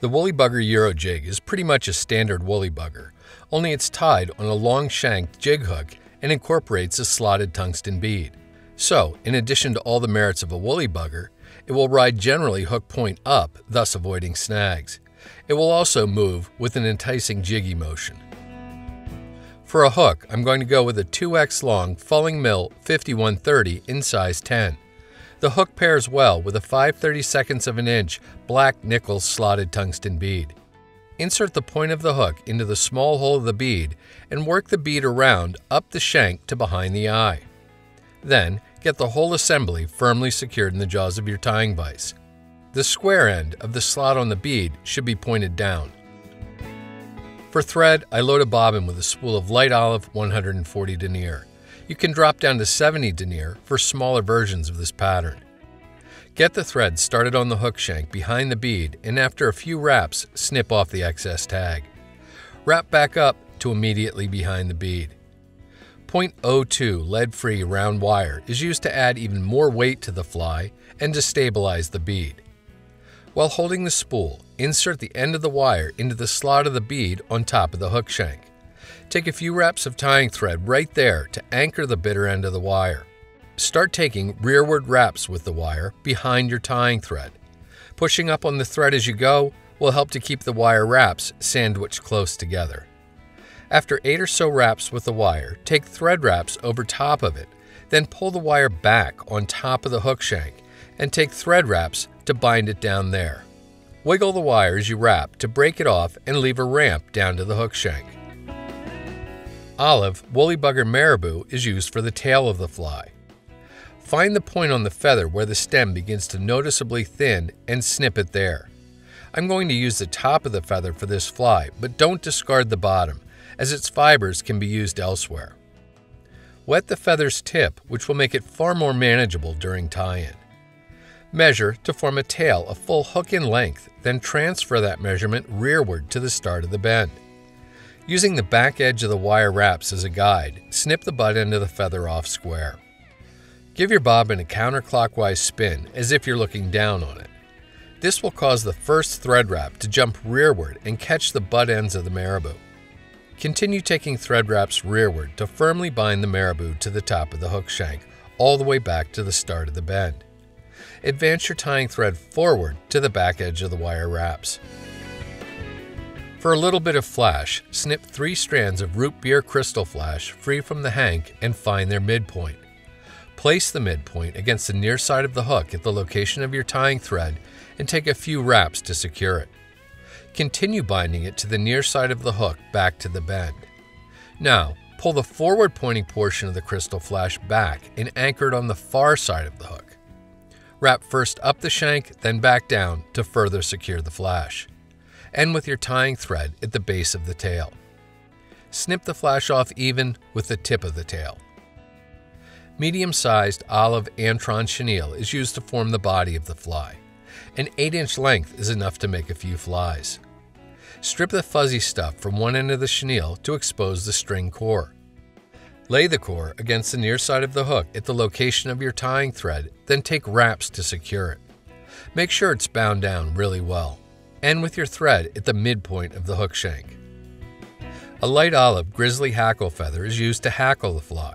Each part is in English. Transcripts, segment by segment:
The Woolly Bugger Euro Jig is pretty much a standard woolly bugger, only it's tied on a long-shanked jig hook and incorporates a slotted tungsten bead. So, in addition to all the merits of a woolly bugger, it will ride generally hook point up, thus avoiding snags. It will also move with an enticing jiggy motion. For a hook, I'm going to go with a 2x long Fulling Mill 5130 in size 10. The hook pairs well with a 5/32 of an inch black nickel slotted tungsten bead. Insert the point of the hook into the small hole of the bead and work the bead around up the shank to behind the eye. Then, get the whole assembly firmly secured in the jaws of your tying vise. The square end of the slot on the bead should be pointed down. For thread, I load a bobbin with a spool of light olive 140 denier. You can drop down to 70 denier for smaller versions of this pattern. Get the thread started on the hook shank behind the bead, and after a few wraps, snip off the excess tag. Wrap back up to immediately behind the bead. .02 lead-free round wire is used to add even more weight to the fly and to stabilize the bead. While holding the spool, insert the end of the wire into the slot of the bead on top of the hook shank. Take a few wraps of tying thread right there to anchor the bitter end of the wire. Start taking rearward wraps with the wire behind your tying thread. Pushing up on the thread as you go will help to keep the wire wraps sandwiched close together. After 8 or so wraps with the wire, take thread wraps over top of it, then pull the wire back on top of the hook shank and take thread wraps to bind it down there. Wiggle the wire as you wrap to break it off and leave a ramp down to the hook shank. Olive Woolly Bugger Marabou is used for the tail of the fly. Find the point on the feather where the stem begins to noticeably thin and snip it there. I'm going to use the top of the feather for this fly, but don't discard the bottom, as its fibers can be used elsewhere. Wet the feather's tip, which will make it far more manageable during tie-in. Measure to form a tail a full hook in length, then transfer that measurement rearward to the start of the bend. Using the back edge of the wire wraps as a guide, snip the butt end of the feather off square. Give your bobbin a counterclockwise spin as if you're looking down on it. This will cause the first thread wrap to jump rearward and catch the butt ends of the marabou. Continue taking thread wraps rearward to firmly bind the marabou to the top of the hook shank, all the way back to the start of the bend. Advance your tying thread forward to the back edge of the wire wraps. For a little bit of flash, snip 3 strands of root beer Krystal flash free from the hank and find their midpoint. Place the midpoint against the near side of the hook at the location of your tying thread and take a few wraps to secure it. Continue binding it to the near side of the hook back to the bend. Now, pull the forward pointing portion of the Krystal flash back and anchor it on the far side of the hook. Wrap first up the shank, then back down to further secure the flash. End with your tying thread at the base of the tail. Snip the flash off even with the tip of the tail. Medium-sized olive Antron chenille is used to form the body of the fly. An 8-inch length is enough to make a few flies. Strip the fuzzy stuff from one end of the chenille to expose the string core. Lay the core against the near side of the hook at the location of your tying thread, then take wraps to secure it. Make sure it's bound down really well. End with your thread at the midpoint of the hook shank. A light olive grizzly hackle feather is used to hackle the fly.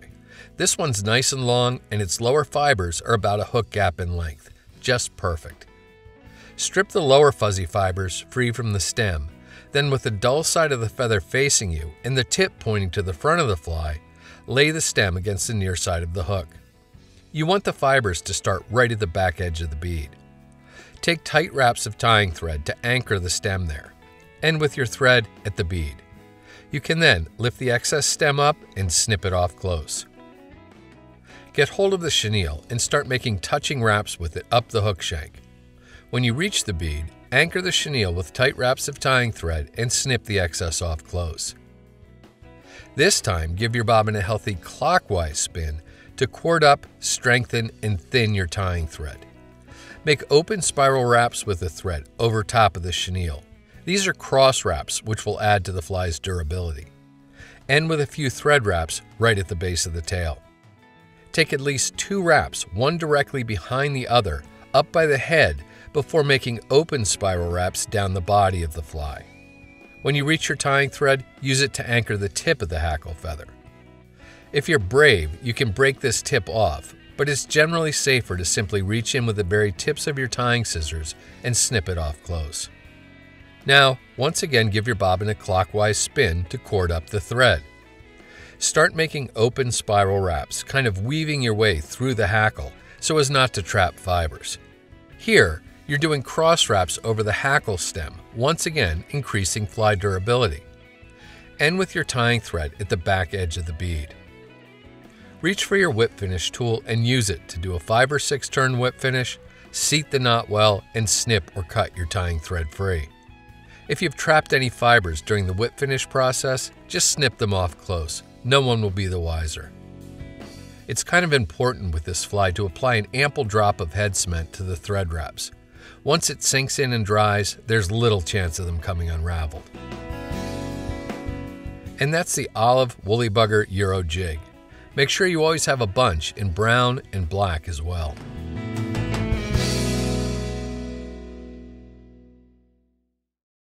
This one's nice and long, and its lower fibers are about a hook gap in length. Just perfect. Strip the lower fuzzy fibers free from the stem, then with the dull side of the feather facing you and the tip pointing to the front of the fly, lay the stem against the near side of the hook. You want the fibers to start right at the back edge of the bead. Take tight wraps of tying thread to anchor the stem there. End with your thread at the bead. You can then lift the excess stem up and snip it off close. Get hold of the chenille and start making touching wraps with it up the hook shank. When you reach the bead, anchor the chenille with tight wraps of tying thread and snip the excess off close. This time, give your bobbin a healthy clockwise spin to cord up, strengthen, and thin your tying thread. Make open spiral wraps with the thread over top of the chenille. These are cross wraps, which will add to the fly's durability. End with a few thread wraps right at the base of the tail. Take at least 2 wraps, one directly behind the other, up by the head before making open spiral wraps down the body of the fly. When you reach your tying thread, use it to anchor the tip of the hackle feather. If you're brave, you can break this tip off, but it's generally safer to simply reach in with the very tips of your tying scissors and snip it off close. Now, once again, give your bobbin a clockwise spin to cord up the thread. Start making open spiral wraps, kind of weaving your way through the hackle so as not to trap fibers. Here, you're doing cross wraps over the hackle stem, once again increasing fly durability. End with your tying thread at the back edge of the bead. Reach for your whip finish tool and use it to do a 5 or 6 turn whip finish, seat the knot well, and snip or cut your tying thread free. If you've trapped any fibers during the whip finish process, just snip them off close. No one will be the wiser. It's kind of important with this fly to apply an ample drop of head cement to the thread wraps. Once it sinks in and dries, there's little chance of them coming unraveled. And that's the olive Woolly Bugger Euro Jig. Make sure you always have a bunch in brown and black as well.